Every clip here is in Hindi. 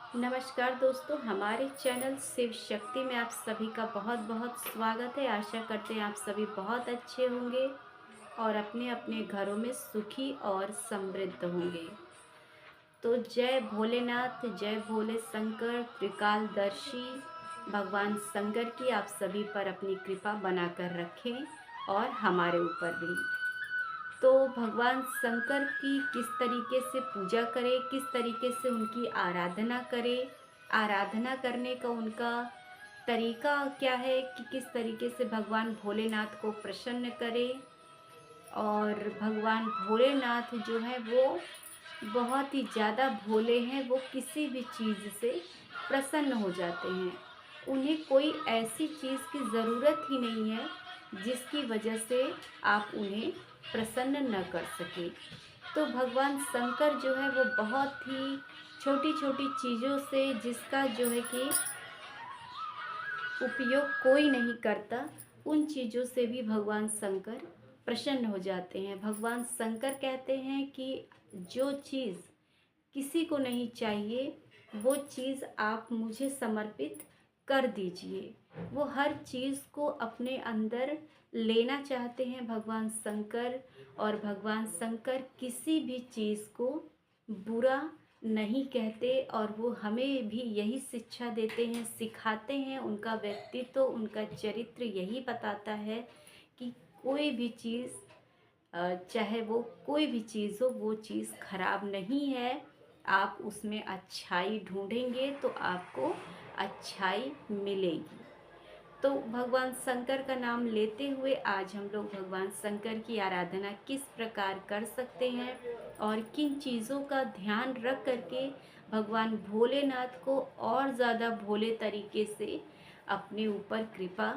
नमस्कार दोस्तों, हमारे चैनल शिव शक्ति में आप सभी का बहुत बहुत स्वागत है। आशा करते हैं आप सभी बहुत अच्छे होंगे और अपने अपने घरों में सुखी और समृद्ध होंगे। तो जय भोलेनाथ, जय भोले शंकर त्रिकालदर्शी भगवान शंकर की आप सभी पर अपनी कृपा बनाकर रखें और हमारे ऊपर भी। तो भगवान शंकर की किस तरीके से पूजा करें, किस तरीके से उनकी आराधना करें, आराधना करने का उनका तरीका क्या है कि किस तरीके से भगवान भोलेनाथ को प्रसन्न करें। और भगवान भोलेनाथ जो है वो बहुत ही ज़्यादा भोले हैं, वो किसी भी चीज़ से प्रसन्न हो जाते हैं। उन्हें कोई ऐसी चीज़ की ज़रूरत ही नहीं है जिसकी वजह से आप उन्हें प्रसन्न न कर सकें। तो भगवान शंकर जो है वो बहुत ही छोटी छोटी चीज़ों से, जिसका जो है कि उपयोग कोई नहीं करता, उन चीज़ों से भी भगवान शंकर प्रसन्न हो जाते हैं। भगवान शंकर कहते हैं कि जो चीज़ किसी को नहीं चाहिए वो चीज़ आप मुझे समर्पित कर दीजिए। वो हर चीज़ को अपने अंदर लेना चाहते हैं भगवान शंकर। और भगवान शंकर किसी भी चीज़ को बुरा नहीं कहते और वो हमें भी यही शिक्षा देते हैं, सिखाते हैं। उनका व्यक्तित्व, उनका चरित्र यही बताता है कि कोई भी चीज़, चाहे वो कोई भी चीज़ हो, वो चीज़ खराब नहीं है। आप उसमें अच्छाई ढूंढेंगे तो आपको अच्छाई मिलेगी। तो भगवान शंकर का नाम लेते हुए आज हम लोग भगवान शंकर की आराधना किस प्रकार कर सकते हैं और किन चीज़ों का ध्यान रख करके भगवान भोलेनाथ को और ज़्यादा भोले तरीके से अपने ऊपर कृपा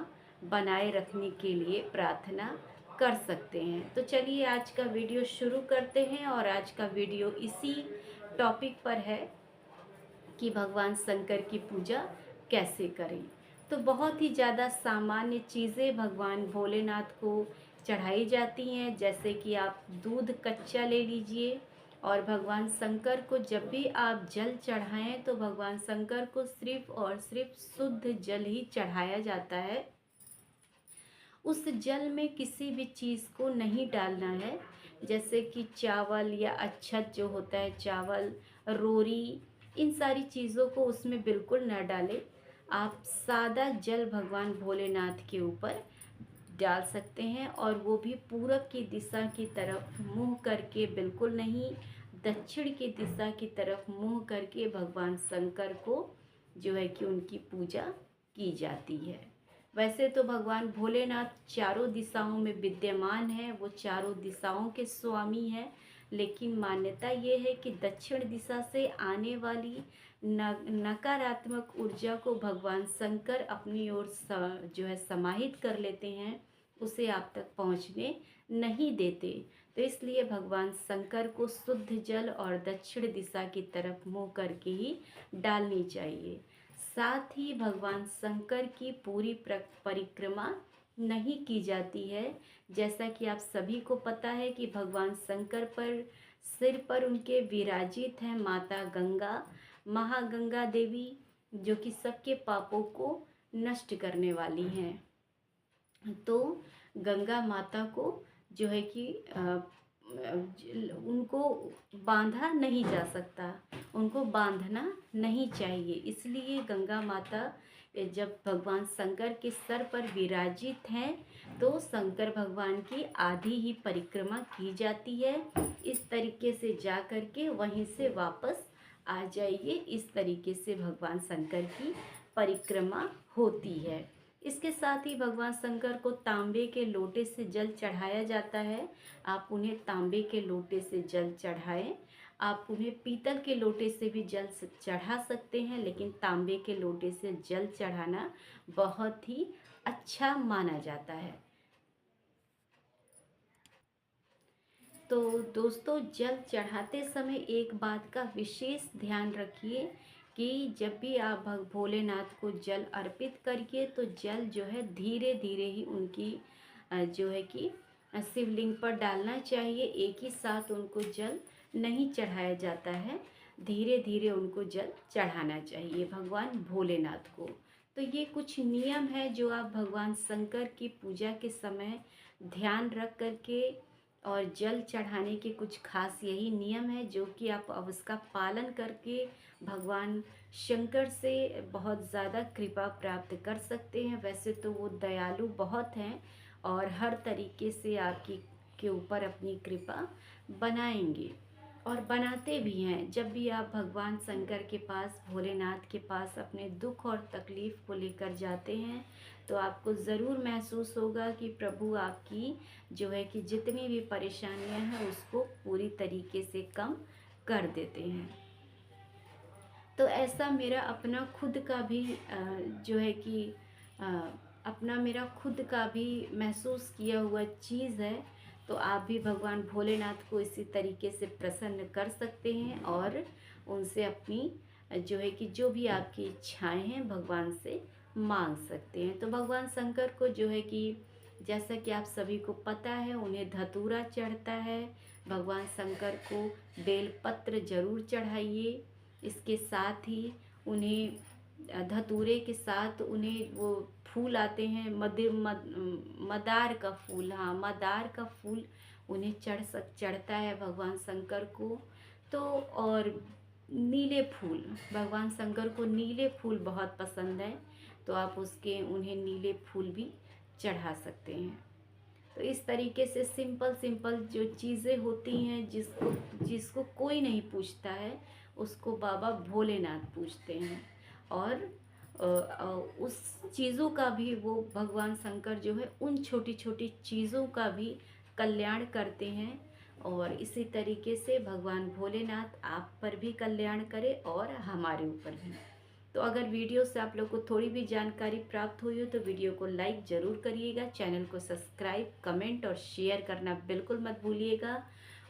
बनाए रखने के लिए प्रार्थना कर सकते हैं। तो चलिए आज का वीडियो शुरू करते हैं। और आज का वीडियो इसी टॉपिक पर है कि भगवान शंकर की पूजा कैसे करें। तो बहुत ही ज़्यादा सामान्य चीज़ें भगवान भोलेनाथ को चढ़ाई जाती हैं, जैसे कि आप दूध कच्चा ले लीजिए। और भगवान शंकर को जब भी आप जल चढ़ाएं तो भगवान शंकर को सिर्फ और सिर्फ शुद्ध जल ही चढ़ाया जाता है। उस जल में किसी भी चीज़ को नहीं डालना है, जैसे कि चावल या अच्छत जो होता है, चावल, रोरी, इन सारी चीज़ों को उसमें बिल्कुल न डालें। आप सादा जल भगवान भोलेनाथ के ऊपर डाल सकते हैं, और वो भी पूरब की दिशा की तरफ मुंह करके, बिल्कुल नहीं, दक्षिण की दिशा की तरफ मुंह करके भगवान शंकर को जो है कि उनकी पूजा की जाती है। वैसे तो भगवान भोलेनाथ चारों दिशाओं में विद्यमान है, वो चारों दिशाओं के स्वामी हैं। लेकिन मान्यता ये है कि दक्षिण दिशा से आने वाली नकारात्मक ऊर्जा को भगवान शंकर अपनी ओर जो है समाहित कर लेते हैं, उसे आप तक पहुंचने नहीं देते। तो इसलिए भगवान शंकर को शुद्ध जल और दक्षिण दिशा की तरफ मुँह करके ही डालनी चाहिए। साथ ही भगवान शंकर की पूरी परिक्रमा नहीं की जाती है। जैसा कि आप सभी को पता है कि भगवान शंकर पर सिर पर उनके विराजित हैं माता गंगा, महागंगा देवी, जो कि सबके पापों को नष्ट करने वाली हैं। तो गंगा माता को जो है कि उनको बांधा नहीं जा सकता, उनको बांधना नहीं चाहिए। इसलिए गंगा माता जब भगवान शंकर के सर पर विराजित हैं तो शंकर भगवान की आधी ही परिक्रमा की जाती है। इस तरीके से जा कर के वहीं से वापस आ जाइए। इस तरीके से भगवान शंकर की परिक्रमा होती है। इसके साथ ही भगवान शंकर को तांबे के लोटे से जल चढ़ाया जाता है। आप उन्हें तांबे के लोटे से जल चढ़ाएं। आप उन्हें पीतल के लोटे से भी जल चढ़ा सकते हैं, लेकिन तांबे के लोटे से जल चढ़ाना बहुत ही अच्छा माना जाता है। तो दोस्तों, जल चढ़ाते समय एक बात का विशेष ध्यान रखिए कि जब भी आप भोलेनाथ को जल अर्पित करिए तो जल जो है धीरे धीरे ही उनकी जो है कि शिवलिंग पर डालना चाहिए। एक ही साथ उनको जल नहीं चढ़ाया जाता है। धीरे धीरे उनको जल चढ़ाना चाहिए भगवान भोलेनाथ को। तो ये कुछ नियम है जो आप भगवान शंकर की पूजा के समय ध्यान रख कर के और जल चढ़ाने के कुछ खास यही नियम है जो कि आप अब उसका पालन करके भगवान शंकर से बहुत ज़्यादा कृपा प्राप्त कर सकते हैं। वैसे तो वो दयालु बहुत हैं और हर तरीके से आपकी के ऊपर अपनी कृपा बनाएंगे और बनाते भी हैं। जब भी आप भगवान शंकर के पास, भोलेनाथ के पास अपने दुख और तकलीफ़ को लेकर जाते हैं तो आपको ज़रूर महसूस होगा कि प्रभु आपकी जो है कि जितनी भी परेशानियां हैं उसको पूरी तरीके से कम कर देते हैं। तो ऐसा मेरा अपना खुद का भी जो है कि अ, अपना मेरा खुद का भी महसूस किया हुआ चीज़ है। तो आप भी भगवान भोलेनाथ को इसी तरीके से प्रसन्न कर सकते हैं और उनसे अपनी जो है कि जो भी आपकी इच्छाएं हैं भगवान से मांग सकते हैं। तो भगवान शंकर को जो है कि जैसा कि आप सभी को पता है उन्हें धतूरा चढ़ता है। भगवान शंकर को बेलपत्र जरूर चढ़ाइए। इसके साथ ही उन्हें धतूरे के साथ उन्हें वो फूल आते हैं मदार का फूल, हाँ मदार का फूल उन्हें चढ़ता है भगवान शंकर को। तो और नीले फूल, भगवान शंकर को नीले फूल बहुत पसंद है तो आप उसके उन्हें नीले फूल भी चढ़ा सकते हैं। तो इस तरीके से सिंपल सिंपल जो चीज़ें होती हैं जिसको जिसको कोई नहीं पूछता है उसको बाबा भोलेनाथ पूछते हैं। और उस चीज़ों का भी वो भगवान शंकर जो है उन छोटी छोटी चीज़ों का भी कल्याण करते हैं। और इसी तरीके से भगवान भोलेनाथ आप पर भी कल्याण करे और हमारे ऊपर भी। तो अगर वीडियो से आप लोग को थोड़ी भी जानकारी प्राप्त हुई हो तो वीडियो को लाइक ज़रूर करिएगा, चैनल को सब्सक्राइब, कमेंट और शेयर करना बिल्कुल मत भूलिएगा।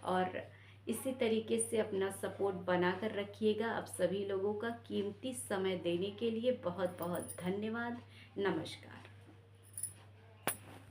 और इसी तरीके से अपना सपोर्ट बना कर रखिएगा। आप सभी लोगों का कीमती समय देने के लिए बहुत बहुत धन्यवाद। नमस्कार।